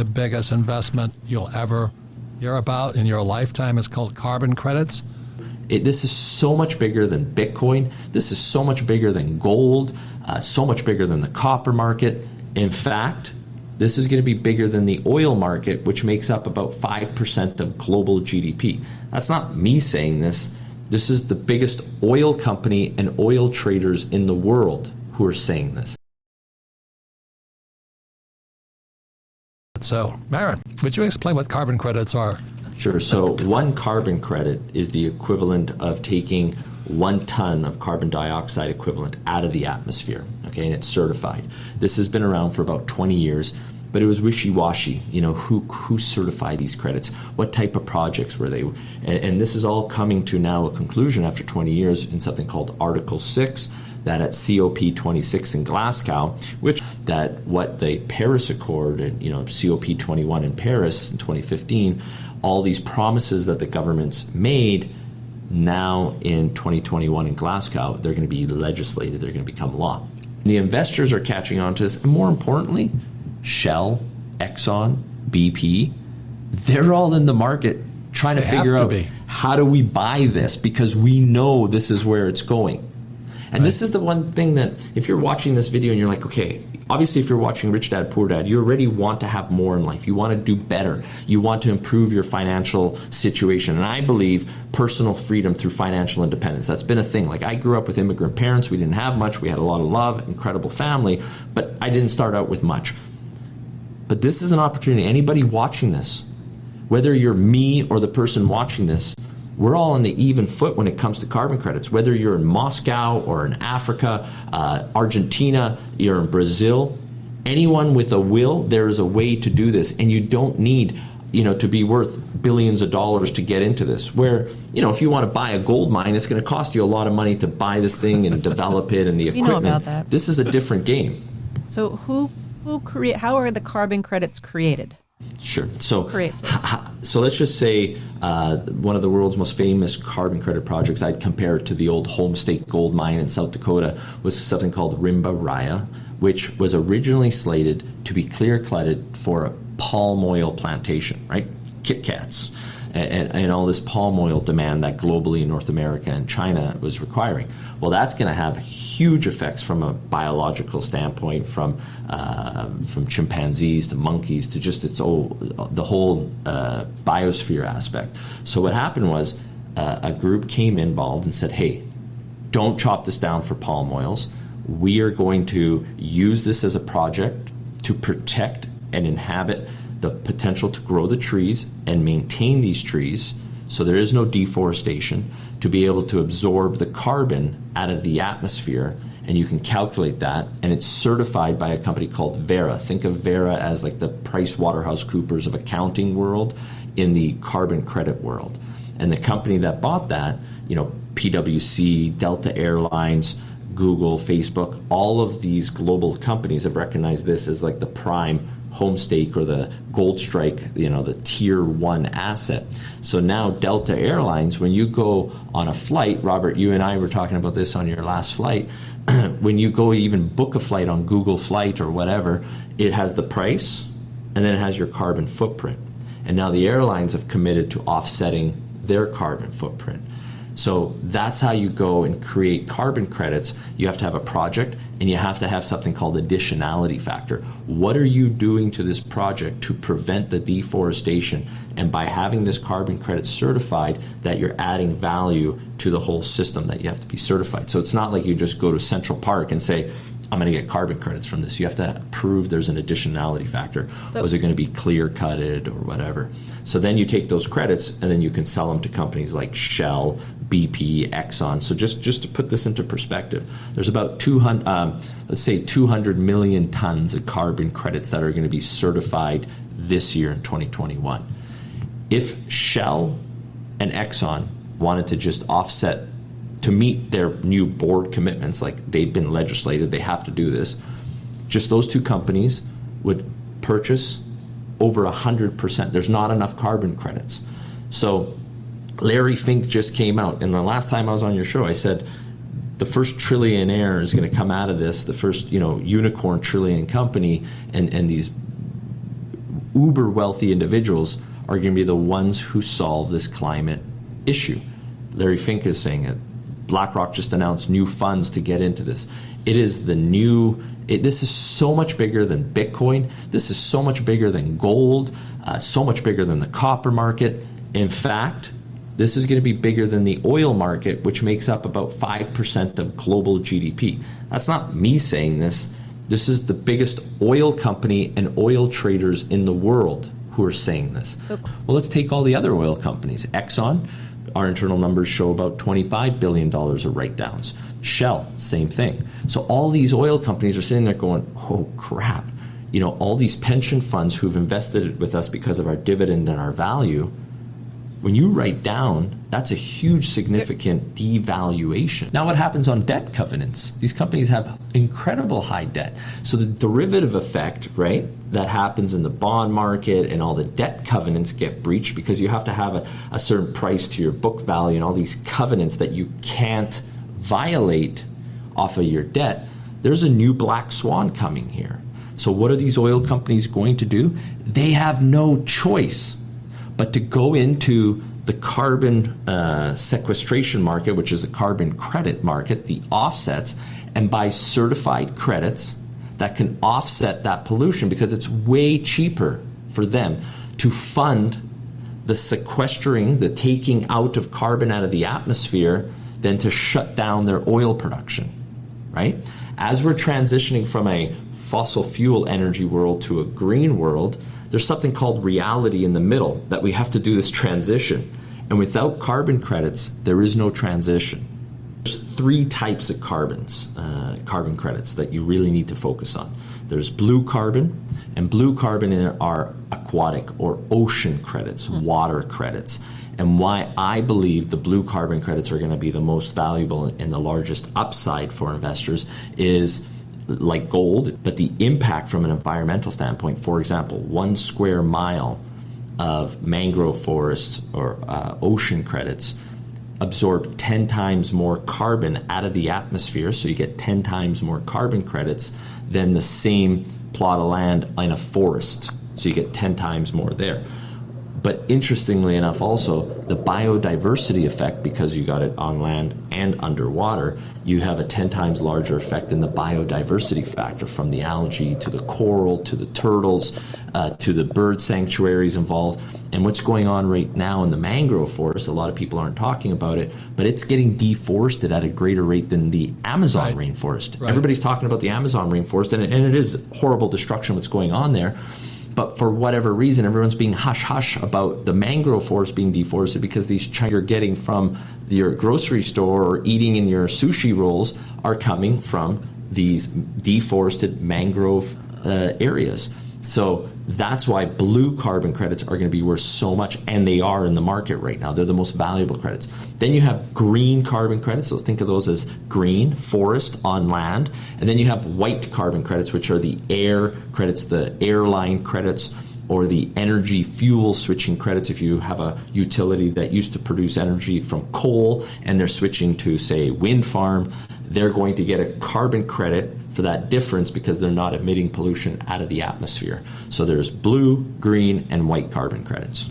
The biggest investment you'll ever hear about in your lifetime is called carbon credits. This is so much bigger than Bitcoin. This is so much bigger than gold, so much bigger than the copper market. In fact, this is going to be bigger than the oil market, which makes up about 5% of global GDP. That's not me saying this. This is the biggest oil company and oil traders in the world who are saying this. So, Marin, would you explain what carbon credits are? Sure. So one carbon credit is the equivalent of taking 1 ton of carbon dioxide equivalent out of the atmosphere, okay, and it's certified. This has been around for about 20 years, but it was wishy-washy. You know, who certified these credits? What type of projects were they? And this is all coming to now a conclusion after 20 years in something called Article 6, that at COP26 in Glasgow, which that what the Paris Accord and, you know, COP21 in Paris in 2015, all these promises that the governments made, now in 2021 in Glasgow, they're going to be legislated, they're going to become law. The investors are catching on to this, and more importantly, Shell, Exxon, BP, they're all in the market trying to figure out how do we buy this, because we know this is where it's going. And this is the one thing that if you're watching this video and you're like, okay, obviously if you're watching Rich Dad, Poor Dad, you already want to have more in life. You want to do better. You want to improve your financial situation. And I believe personal freedom through financial independence. That's been a thing. Like, I grew up with immigrant parents. We didn't have much. We had a lot of love, incredible family, but I didn't start out with much. But this is an opportunity. Anybody watching this, whether you're me or the person watching this, we're all on the even foot when it comes to carbon credits. Whether you're in Moscow or in Africa, Argentina, you're in Brazil, anyone with a will, there is a way to do this. And you don't need, you know, to be worth billions of dollars to get into this. Where, you know, if you want to buy a gold mine, it's going to cost you a lot of money to buy this thing and develop it and the equipment. We know about that. This is a different game. So how are the carbon credits created? Sure. So, Who creates this? So let's just say one of the world's most famous carbon credit projects, I'd compare it to the old Homestake gold mine in South Dakota, was something called Rimba Raya, which was originally slated to be clear-cutted for a palm oil plantation, right? Kit Kats. And all this palm oil demand that globally in North America and China was requiring. Well, that's going to have huge effects from a biological standpoint, from chimpanzees to monkeys to just the whole biosphere aspect. So what happened was a group came involved and said, hey, don't chop this down for palm oils. We are going to use this as a project to protect and inhabit the potential to grow the trees and maintain these trees so there is no deforestation, to be able to absorb the carbon out of the atmosphere, and you can calculate that, and it's certified by a company called Verra. Think of Verra as like the PricewaterhouseCoopers of accounting world in the carbon credit world. And the company that bought that, you know, PwC, Delta Airlines, Google, Facebook, all of these global companies have recognized this as like the prime Homestake or the Gold Strike, you know, the tier 1 asset. So now Delta Airlines, when you go on a flight, Robert, you and I were talking about this on your last flight, when you go even book a flight on Google Flight or whatever, it has the price and then it has your carbon footprint. And now the airlines have committed to offsetting their carbon footprint. So that's how you go and create carbon credits. You have to have a project, and you have to have something called additionality factor. What are you doing to this project to prevent the deforestation? And by having this carbon credit certified, that you're adding value to the whole system that you have to be certified. So it's not like you just go to Central Park and say, I'm going to get carbon credits from this. You have to prove there's an additionality factor. So, was it going to be clear-cutted or whatever? So then you take those credits and then you can sell them to companies like Shell, BP, Exxon. So just to put this into perspective, there's about 200 million tons of carbon credits that are going to be certified this year in 2021. If Shell and Exxon wanted to just offset to meet their new board commitments, like they've been legislated, they have to do this, just those two companies would purchase over 100%. There's not enough carbon credits. So Larry Fink just came out, and the last time I was on your show, I said the first trillionaire is going to come out of this, the first, you know, unicorn trillion company, and these uber wealthy individuals are going to be the ones who solve this climate issue. Larry Fink is saying it. BlackRock just announced new funds to get into this. It is the new, this is so much bigger than Bitcoin. This is so much bigger than gold, so much bigger than the copper market. In fact, this is going to be bigger than the oil market, which makes up about 5% of global GDP. That's not me saying this. This is the biggest oil company and oil traders in the world who are saying this. Well, let's take all the other oil companies. Exxon, our internal numbers show about $25 billion of write-downs. Shell, same thing. So all these oil companies are sitting there going, oh crap, all these pension funds who've invested with us because of our dividend and our value, when you write down, that's a huge significant devaluation. Now what happens on debt covenants? These companies have incredible high debt. So the derivative effect, right, that happens in the bond market and all the debt covenants get breached because you have to have a certain price to your book value and all these covenants that you can't violate off of your debt. There's a new black swan coming here. So what are these oil companies going to do? They have no choice but to go into the carbon sequestration market, which is a carbon credit market, the offsets, and buy certified credits that can offset that pollution because it's way cheaper for them to fund the sequestering, the taking out of carbon out of the atmosphere than to shut down their oil production, right? As we're transitioning from a fossil fuel energy world to a green world, there's something called reality in the middle that we have to do this transition. And without carbon credits, there is no transition. There's three types of carbon credits that you really need to focus on. There's blue carbon, and blue carbon are aquatic or ocean credits, water credits. And why I believe the blue carbon credits are going to be the most valuable and the largest upside for investors is like gold, but the impact from an environmental standpoint, for example, 1 square mile of mangrove forests or ocean credits absorb 10 times more carbon out of the atmosphere, so you get 10 times more carbon credits than the same plot of land in a forest, so you get 10 times more there. But interestingly enough also, the biodiversity effect, because you got it on land and underwater, you have a 10 times larger effect in the biodiversity factor, from the algae to the coral to the turtles to the bird sanctuaries involved. And what's going on right now in the mangrove forest, a lot of people aren't talking about it, but it's getting deforested at a greater rate than the Amazon rainforest. Right. Everybody's talking about the Amazon rainforest, and it is horrible destruction what's going on there. But for whatever reason, everyone's being hush-hush about the mangrove forest being deforested because these chunks you're getting from your grocery store or eating in your sushi rolls are coming from these deforested mangrove areas. So that's why blue carbon credits are going to be worth so much, and they are in the market right now. They're the most valuable credits. Then you have green carbon credits, so think of those as green, forest on land. And then you have white carbon credits, which are the air credits, the airline credits, or the energy fuel switching credits. If you have a utility that used to produce energy from coal and they're switching to, say, wind farm, they're going to get a carbon credit for that difference because they're not emitting pollution out of the atmosphere. So there's blue, green, and white carbon credits.